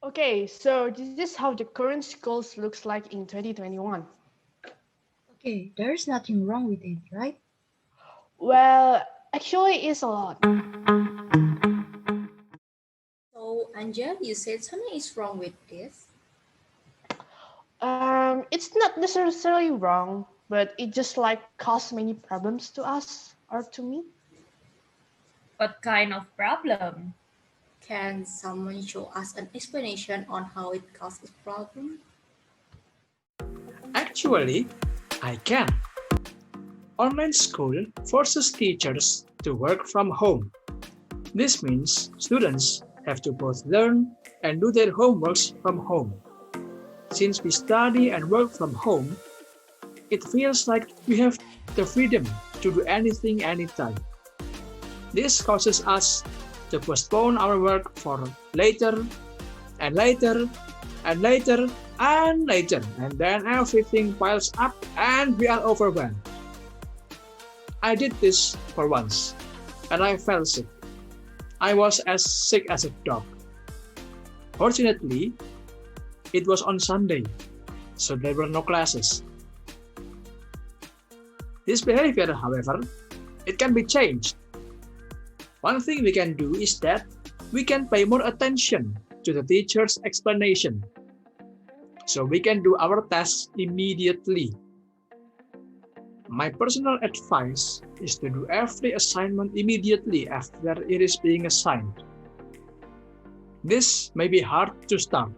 Okay, so this is how the current schools looks like in 2021. Okay, there's nothing wrong with it, right? Well, actually, it's a lot. So, Anja, you said something is wrong with this. It's not necessarily wrong, but it just like caused many problems to us or to me. What kind of problem? Can someone show us an explanation on how it causes problem? Actually, I can. Online school forces teachers to work from home. This means students have to both learn and do their homeworks from home. Since we study and work from home, it feels like we have the freedom to do anything anytime. This causes us to postpone our work for later and later and later and later, and then everything piles up and we are overwhelmed. I did this for once, and I felt sick. I was as sick as a dog. Fortunately, it was on Sunday, so there were no classes. This behavior, however, it can be changed. One thing we can do is that we can pay more attention to the teacher's explanation, so we can do our tasks immediately. My personal advice is to do every assignment immediately after it is being assigned. This may be hard to start,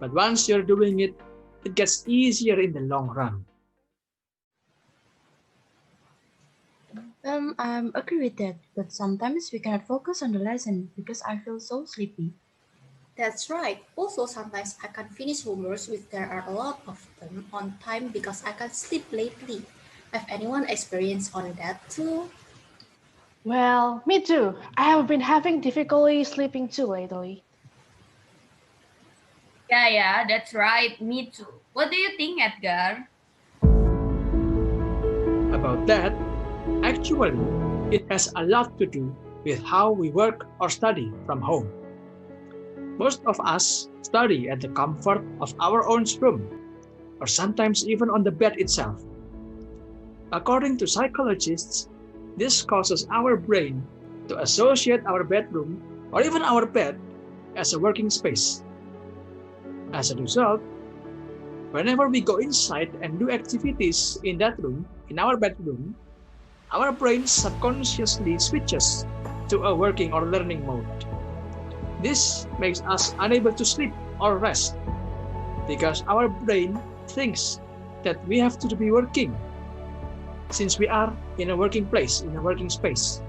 but once you're doing it, it gets easier in the long run. I agree with that, but sometimes we cannot focus on the lesson because I feel so sleepy. That's right. Also, sometimes I can finish homeworks if there are a lot of them on time because I can sleep lately. Have anyone experienced on that too? Well, me too. I have been having difficulty sleeping too lately. Yeah, that's right. Me too. What do you think, Edgar? About that, actually, it has a lot to do with how we work or study from home. Most of us study at the comfort of our own room, or sometimes even on the bed itself. According to psychologists, this causes our brain to associate our bedroom or even our bed as a working space. As a result, whenever we go inside and do activities in that room, in our bedroom, our brain subconsciously switches to a working or learning mode. This makes us unable to sleep or rest because our brain thinks that we have to be working since we are in a working place, in a working space.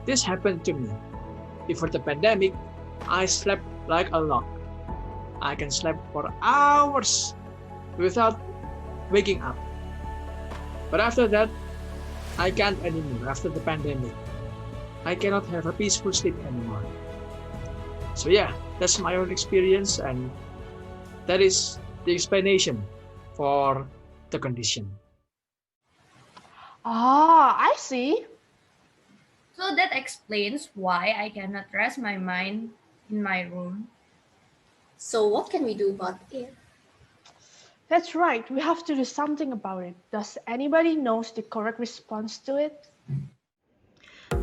This happened to me. Before the pandemic, I slept like a log. I can sleep for hours without waking up. But after that, I can't anymore after the pandemic. I cannot have a peaceful sleep anymore. So yeah, that's my own experience and that is the explanation for the condition. Ah, I see. So that explains why I cannot rest my mind in my room. So, what can we do about it? That's right. We have to do something about it. Does anybody knows the correct response to it?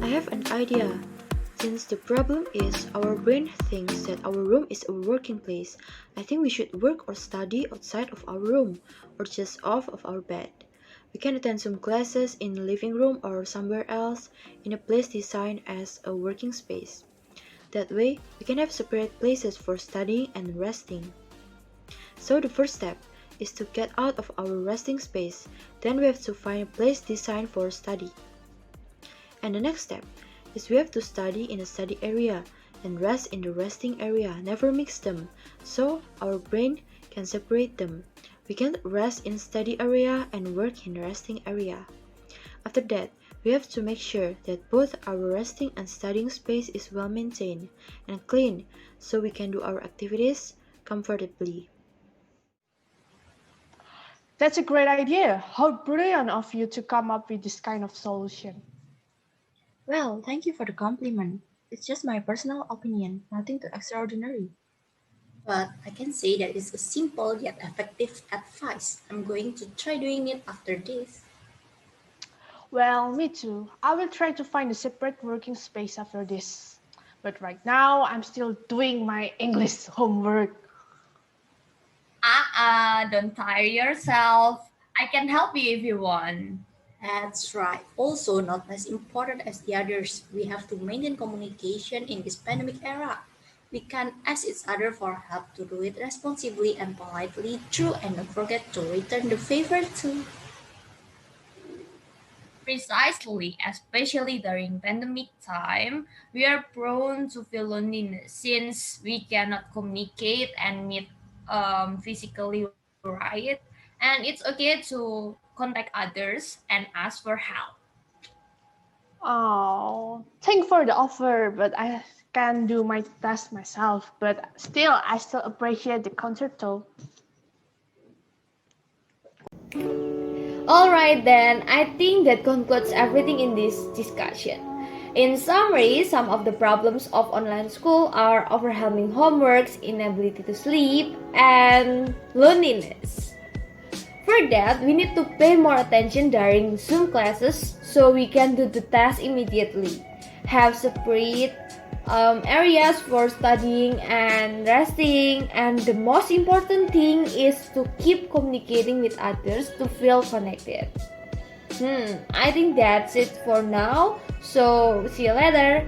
I have an idea. Since the problem is our brain thinks that our room is a working place, I think we should work or study outside of our room or just off of our bed. We can attend some classes in the living room or somewhere else in a place designed as a working space. That way, we can have separate places for studying and resting. So the first step is to get out of our resting space. Then we have to find a place designed for study. And the next step is we have to study in a study area and rest in the resting area. Never mix them, so our brain can separate them. We can rest in study area and work in resting area. After that, we have to make sure that both our resting and studying space is well maintained and clean so we can do our activities comfortably. That's a great idea. How brilliant of you to come up with this kind of solution. Well, thank you for the compliment. It's just my personal opinion, nothing too extraordinary. But I can say that it's a simple yet effective advice. I'm going to try doing it after this. Well, me too. I will try to find a separate working space after this. But right now, I'm still doing my English homework. Don't tire yourself. I can help you if you want. That's right. Also, not less important as the others, we have to maintain communication in this pandemic era. We can ask each other for help to do it responsibly and politely through and don't forget to return the favor too. Precisely, especially during pandemic time, we are prone to feel loneliness since we cannot communicate and meet physically, right? And it's okay to contact others and ask for help. Oh, thank for the offer, but I can do my task myself. But still, I still appreciate the concerto. Alright then, I think that concludes everything in this discussion. In summary, some of the problems of online school are overwhelming homeworks, inability to sleep, and loneliness. For that, we need to pay more attention during Zoom classes so we can do the task immediately. Have separate areas for studying and resting, and the most important thing is to keep communicating with others to feel connected. I think that's it for now. So, see you later.